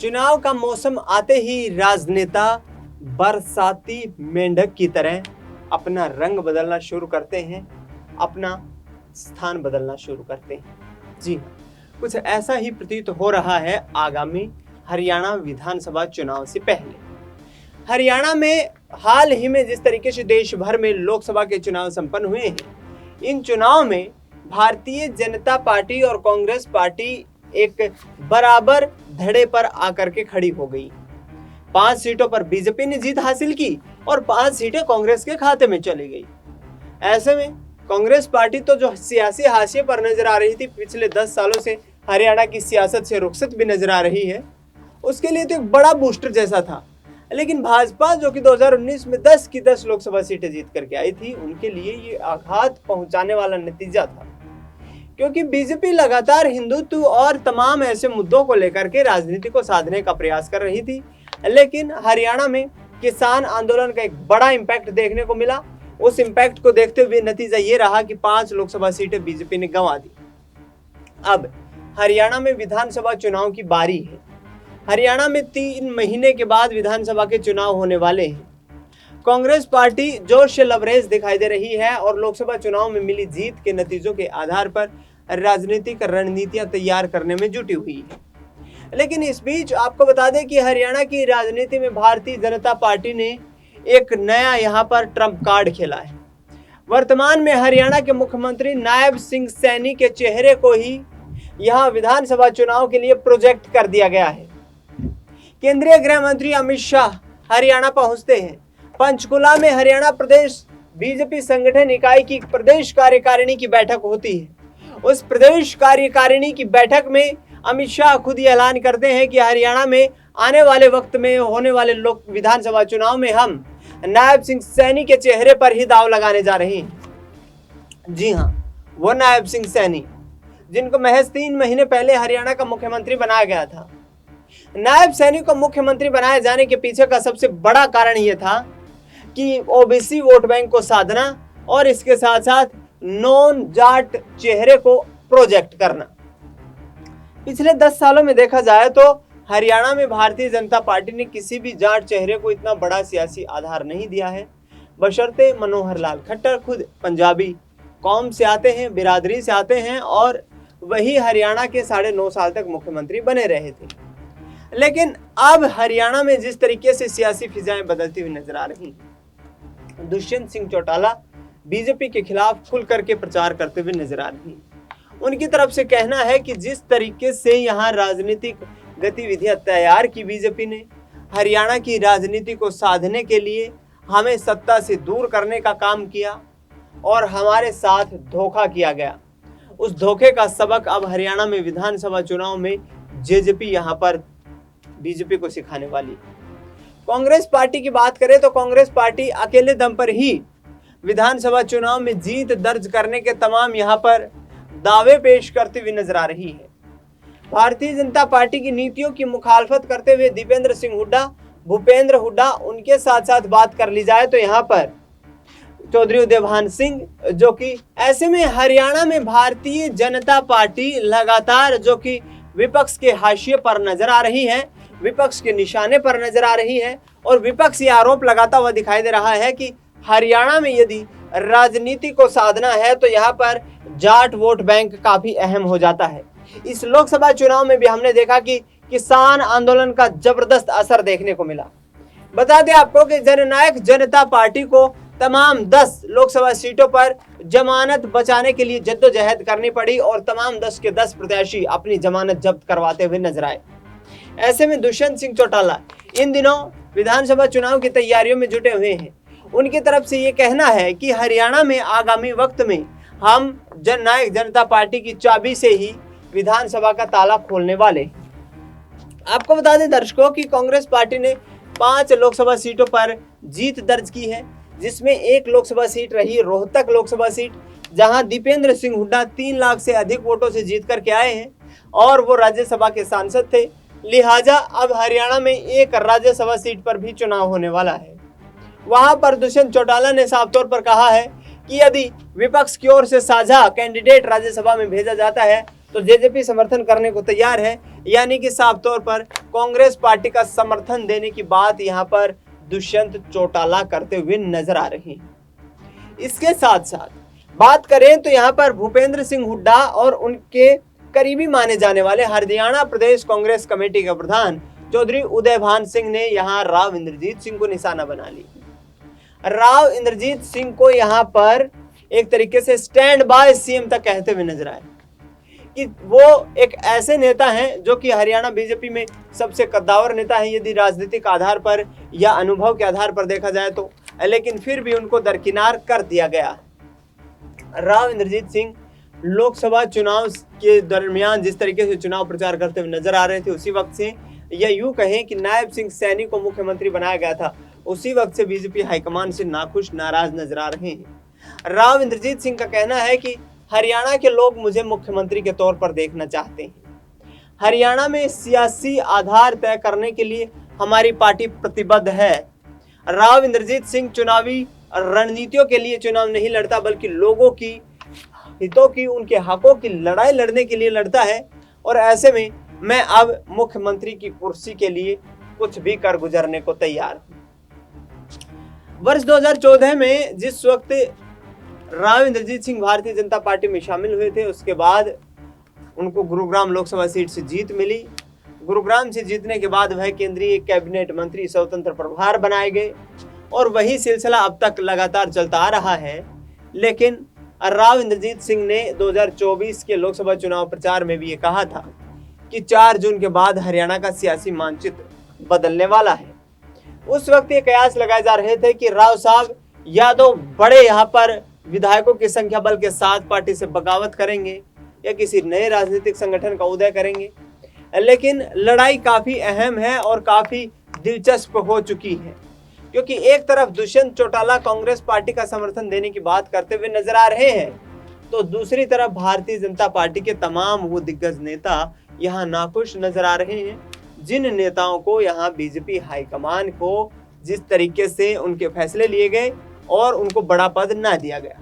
चुनाव का मौसम आते ही राजनेता बरसाती मेंढक की तरह अपना रंग बदलना शुरू करते हैं, अपना स्थान बदलना शुरू करते हैं। जी, कुछ ऐसा ही प्रतीत हो रहा है आगामी हरियाणा विधानसभा चुनाव से पहले। हरियाणा में हाल ही में जिस तरीके से देश भर में लोकसभा के चुनाव संपन्न हुए हैं, इन चुनाव में भारतीय जनता पार्टी और कांग्रेस पार्टी एक बराबर धड़े पर आकर के खड़ी हो गई। 5 सीटों पर बीजेपी ने जीत हासिल की और 5 सीटें कांग्रेस के खाते में चली गई। ऐसे में कांग्रेस पार्टी तो जो सियासी हाशिए पर नजर आ रही थी, पिछले 10 सालों से हरियाणा की सियासत से रुखसत भी नजर आ रही है, उसके लिए तो एक बड़ा बूस्टर जैसा था। लेकिन भाजपा जो कि 2019 में 10 की 10 लोकसभा सीटें जीत करके आई थी, उनके लिए ये आघात पहुंचाने वाला नतीजा था, क्योंकि बीजेपी लगातार हिंदुत्व और तमाम ऐसे मुद्दों को लेकर के राजनीति को साधने का प्रयास कर रही थी। लेकिन हरियाणा में किसान आंदोलन का एक बड़ा इम्पैक्ट देखने को मिला। उस इम्पैक्ट को देखते हुए नतीजा ये रहा कि 5 लोकसभा सीटें बीजेपी ने गंवा दी। अब हरियाणा में विधानसभा चुनाव की बारी है। हरियाणा में 3 महीने के बाद विधानसभा के चुनाव होने वाले हैं। कांग्रेस पार्टी जोश से लबरेज दिखाई दे रही है और लोकसभा चुनाव में मिली जीत के नतीजों के आधार पर राजनीतिक रणनीतियां तैयार करने में जुटी हुई है। लेकिन इस बीच आपको बता दें कि हरियाणा की राजनीति में भारतीय जनता पार्टी ने एक नया यहां पर ट्रम्प कार्ड खेला है। वर्तमान में हरियाणा के मुख्यमंत्री नायब सिंह सैनी के चेहरे को ही यहां विधानसभा चुनाव के लिए प्रोजेक्ट कर दिया गया है। केंद्रीय गृह मंत्री अमित शाह हरियाणा पहुंचते हैं। पंचकुला में हरियाणा प्रदेश बीजेपी संगठन इकाई की प्रदेश कार्यकारिणी की बैठक होती है। उस प्रदेश कार्यकारिणी की बैठक में अमित शाह खुद ही ऐलान करते हैं कि हरियाणा में आने वाले वक्त में होने वाले लोक विधानसभा चुनाव में हम नायब सिंह सैनी के चेहरे पर ही दांव लगाने जा रहे हैं। जी हाँ, वो नायब सिंह सैनी जिनको महज 3 महीने पहले हरियाणा का मुख्यमंत्री बनाया गया था। नायब सैनी को मुख्यमंत्री बनाए जाने के पीछे का सबसे बड़ा कारण यह था कि ओबीसी वोट बैंक को साधना और इसके साथ साथ नॉन जाट चेहरे को प्रोजेक्ट करना। पिछले 10 सालों में देखा जाए तो हरियाणा में भारतीय जनता पार्टी ने किसी भी जाट चेहरे को इतना बड़ा सियासी आधार नहीं दिया है, बशर्ते मनोहर लाल खट्टर खुद पंजाबी कौम से आते हैं, बिरादरी से आते हैं और वही हरियाणा के 9.5 साल तक मुख्यमंत्री बने रहे थे। लेकिन अब हरियाणा में जिस तरीके से सियासी फिजाएं बदलती हुई नजर आ रही हैं, दुष्यंत सिंह चौटाला बीजेपी के खिलाफ खुल करके प्रचार करते हुए नजर आ रही हैं। उनकी तरफ से कहना है कि जिस तरीके से यहाँ राजनीतिक गतिविधियां तैयार की बीजेपी ने, हरियाणा की राजनीति को साधने के लिए हमें सत्ता से दूर करने का काम किया और हमारे साथ धोखा किया गया। उस धोखे का सबक अब हरियाणा में विधानसभा चुनाव में जेजेपी यहाँ पर बीजेपी को सिखाने वाली। कांग्रेस पार्टी की बात करें तो कांग्रेस पार्टी अकेले दम पर ही विधानसभा चुनाव में जीत दर्ज करने के तमाम यहाँ पर दावे पेश करते हुए नजर आ रही है। भारतीय जनता पार्टी की नीतियों की मुखालफत करते हुए दीपेंद्र सिंह हुड्डा, भूपेंद्र हुड्डा, उनके साथ साथ बात कर ली जाए तो यहाँ पर चौधरी देवान सिंह, जो कि ऐसे में हरियाणा में भारतीय जनता पार्टी लगातार जो कि विपक्ष के हाशिए पर नजर आ रही है, विपक्ष के निशाने पर नजर आ रही है और विपक्ष ये आरोप लगाता हुआ दिखाई दे रहा है कि हरियाणा में यदि राजनीति को साधना है तो यहाँ पर जाट वोट बैंक काफी अहम हो जाता है। इस लोकसभा चुनाव में भी हमने देखा कि किसान आंदोलन का जबरदस्त असर देखने को मिला। बता दें आपको कि जननायक जनता पार्टी को तमाम 10 लोकसभा सीटों पर जमानत बचाने के लिए जद्दोजहद करनी पड़ी और तमाम 10 के 10 प्रत्याशी अपनी जमानत जब्त करवाते हुए नजर आए। ऐसे में दुष्यंत सिंह चौटाला इन दिनों विधानसभा चुनाव की तैयारियों में जुटे हुए हैं। उनकी तरफ से ये कहना है कि हरियाणा में आगामी वक्त में हम जननायक जनता पार्टी की चाबी से ही विधानसभा का ताला खोलने वाले। आपको बता दें दर्शकों कि कांग्रेस पार्टी ने 5 लोकसभा सीटों पर जीत दर्ज की है, जिसमें एक लोकसभा सीट रही रोहतक लोकसभा सीट, जहां दीपेंद्र सिंह हुड्डा 3 लाख से अधिक वोटों से जीत करके आए हैं और वो राज्यसभा के सांसद थे। लिहाजा अब हरियाणा में एक राज्यसभा सीट पर भी चुनाव होने वाला है। वहां पर दुष्यंत चौटाला ने साफ तौर पर कहा है कि यदि विपक्ष की ओर से साझा कैंडिडेट राज्यसभा में भेजा जाता है तो जेजेपी समर्थन करने को तैयार है, यानी कि साफ तौर पर कांग्रेस पार्टी का समर्थन देने की बात यहाँ पर दुष्यंत चौटाला करते हुए नजर आ रही है। इसके साथ साथ बात करें तो यहाँ पर भूपेंद्र सिंह हुड्डा और उनके करीबी माने जाने वाले हरियाणा प्रदेश कांग्रेस कमेटी के प्रधान चौधरी उदयभान सिंह ने यहाँ राव इंद्रजीत सिंह को निशाना बना ली। राव इंद्रजीत सिंह को यहाँ पर एक तरीके से स्टैंड बाय सीएम तक कहते हुए नजर आए कि वो एक ऐसे नेता हैं जो कि हरियाणा बीजेपी में सबसे कद्दावर नेता है यदि राजनीतिक आधार पर या अनुभव के आधार पर देखा जाए तो, लेकिन फिर भी उनको दरकिनार कर दिया गया। राव इंद्रजीत सिंह लोकसभा चुनाव के दरमियान जिस तरीके से चुनाव प्रचार करते हुए नजर आ रहे थे, उसी वक्त से या यूं कहें कि नायब सिंह सैनी को मुख्यमंत्री बनाया गया था, उसी वक्त से बीजेपी हाईकमान से नाखुश नाराज नजर आ रहे हैं। राव इंद्रजीत सिंह का कहना है कि हरियाणा के लोग मुझे मुख्यमंत्री के तौर पर देखना चाहते हैं। हरियाणा में सियासी आधार तय करने के लिए हमारी पार्टी प्रतिबद्ध है। राव इंद्रजीत सिंह चुनावी रणनीतियों के लिए चुनाव नहीं लड़ता, बल्कि लोगों की हितों की, उनके हकों की लड़ाई लड़ने के लिए लड़ता है। और ऐसे में मैं अब मुख्यमंत्री की कुर्सी के लिए कुछ भी कर गुजरने को तैयार हूं। वर्ष 2014 में जिस वक्त राव इंद्रजीत सिंह भारतीय जनता पार्टी में शामिल हुए थे, उसके बाद उनको गुरुग्राम लोकसभा सीट से जीत मिली। गुरुग्राम से जीतने के बाद वह केंद्रीय कैबिनेट मंत्री स्वतंत्र प्रभार बनाए गए और वही सिलसिला अब तक लगातार चलता आ रहा है। लेकिन राव इंद्रजीत सिंह ने 2024 के लोकसभा चुनाव प्रचार में भी ये कहा था कि 4 जून के बाद हरियाणा का सियासी मानचित्र बदलने वाला है। उस वक्त ये कयास लगाए जा रहे थे कि राव साहब या तो बड़े यहाँ पर विधायकों की संख्या बल के साथ पार्टी से बगावत करेंगे या किसी नए राजनीतिक संगठन का उदय करेंगे। लेकिन लड़ाई काफी अहम है और काफी दिलचस्प हो चुकी है, क्योंकि एक तरफ दुष्यंत चौटाला कांग्रेस पार्टी का समर्थन देने की बात करते हुए नजर आ रहे हैं, तो दूसरी तरफ भारतीय जनता पार्टी के तमाम वो दिग्गज नेता यहाँ नाखुश नजर आ रहे हैं, जिन नेताओं को यहाँ बीजेपी हाईकमान को जिस तरीके से उनके फैसले लिए गए और उनको बड़ा पद ना दिया गया।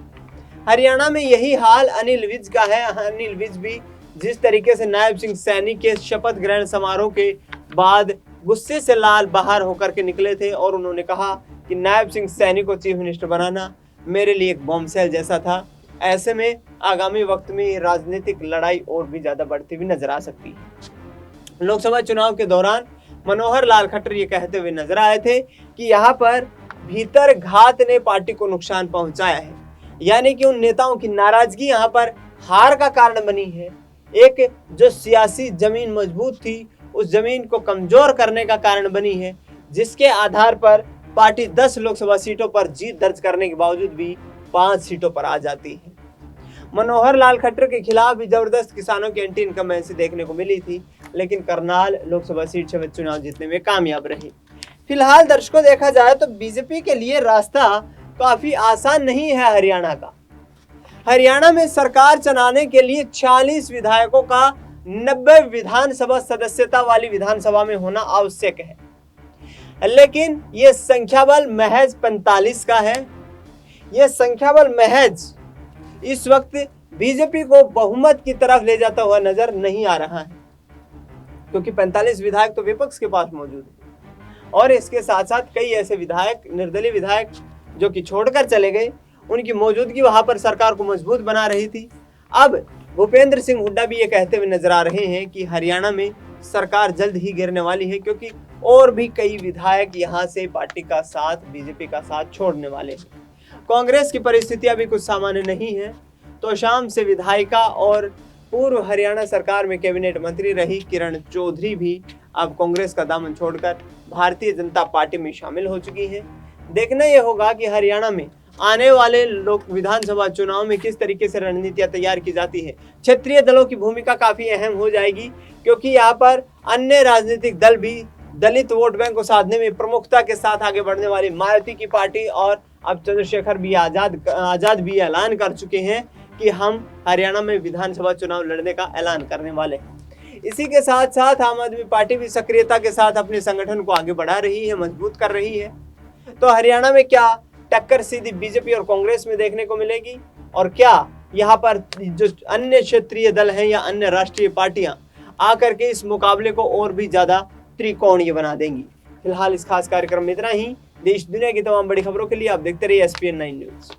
हरियाणा में यही हाल अनिल विज का है। अनिल विज भी जिस तरीके से नायब सिंह सैनी के शपथ ग्रहण समारोह के बाद गुस्से से लाल बाहर होकर के निकले थे और उन्होंने कहा कि नायब सिंह सैनी को चीफ मिनिस्टर बनाना मेरे लिए एक बॉम्बसेल जैसा था। ऐसे में आगामी वक्त में राजनीतिक लड़ाई और भी ज्यादा बढ़ती हुई नजर आ सकती है। लोकसभा चुनाव के दौरान मनोहर लाल खट्टर ये कहते हुए नजर आए थे कि यहाँ पर भीतर घात ने पार्टी को नुकसान पहुंचाया है, यानी कि उन नेताओं की नाराजगी यहाँ पर हार का कारण बनी है। एक जो सियासी जमीन मजबूत थी, उस जमीन को कमजोर करने का कारण बनी है, जिसके आधार पर पार्टी 10 लोकसभा सीटों पर जीत दर्ज करने के बावजूद भी 5 सीटों पर आ जाती है। मनोहर लाल खट्टर के खिलाफ भी जबरदस्त किसानों की एंटी इनकम्बेंसी देखने को मिली थी, लेकिन करनाल लोकसभा सीट से चुनाव जीतने में कामयाब रही। फिलहाल दर्शकों देखा जाए तो बीजेपी के लिए रास्ता काफी आसान नहीं है हरियाणा का। हरियाणा में सरकार चलाने के लिए 46 विधायकों का 90 विधानसभा सदस्यता वाली विधानसभा में होना आवश्यक है, लेकिन यह संख्या बल महज 45 का है। यह संख्या बल महज इस वक्त बीजेपी को बहुमत की तरफ ले जाता हुआ नजर नहीं आ रहा है, क्योंकि 45 विधायक तो विपक्ष के पास मौजूद है और इसके साथ साथ कई ऐसे विधायक, निर्दलीय विधायक जो कि छोड़कर चले गए, उनकी मौजूदगी वहां पर सरकार को मजबूत बना रही थी। अब भूपेंद्र सिंह हुड्डा भी ये कहते हुए नजर आ रहे हैं कि हरियाणा में सरकार जल्द ही गिरने वाली है, क्योंकि और भी कई विधायक यहाँ से पार्टी का साथ, बीजेपी का साथ छोड़ने वाले हैं। कांग्रेस की परिस्थितियां भी कुछ सामान्य नहीं है। तो शाम से विधायिका और पूर्व हरियाणा सरकार में कैबिनेट मंत्री रही किरण चौधरी भी अब कांग्रेस का दामन छोड़कर भारतीय जनता पार्टी में शामिल हो चुकी है। देखना यह होगा कि हरियाणा में आने वाले लोक विधानसभा चुनाव में किस तरीके से रणनीतियां तैयार की जाती है। क्षेत्रीय दलों की भूमिका काफी अहम हो जाएगी, क्योंकि यहाँ पर अन्य राजनीतिक दल भी दलित वोट बैंक को साधने में प्रमुखता के साथ आगे बढ़ने वाली मायावती की पार्टी और अब चंद्रशेखर भी आजाद भी ऐलान कर चुके हैं कि हम हरियाणा में विधानसभा चुनाव लड़ने का ऐलान करने वाले हैं। इसी के साथ साथ आम आदमी पार्टी भी सक्रियता के साथ अपने संगठन को आगे बढ़ा रही है, मजबूत कर रही है। तो हरियाणा में क्या टक्कर सीधी बीजेपी और कांग्रेस में देखने को मिलेगी, और क्या यहाँ पर जो अन्य क्षेत्रीय दल हैं या अन्य राष्ट्रीय पार्टियां आकर के इस मुकाबले को और भी ज्यादा त्रिकोणीय बना देंगी। फिलहाल इस खास कार्यक्रम में इतना ही। देश दुनिया की तमाम बड़ी खबरों के लिए आप देखते रहिए SPN 9 न्यूज।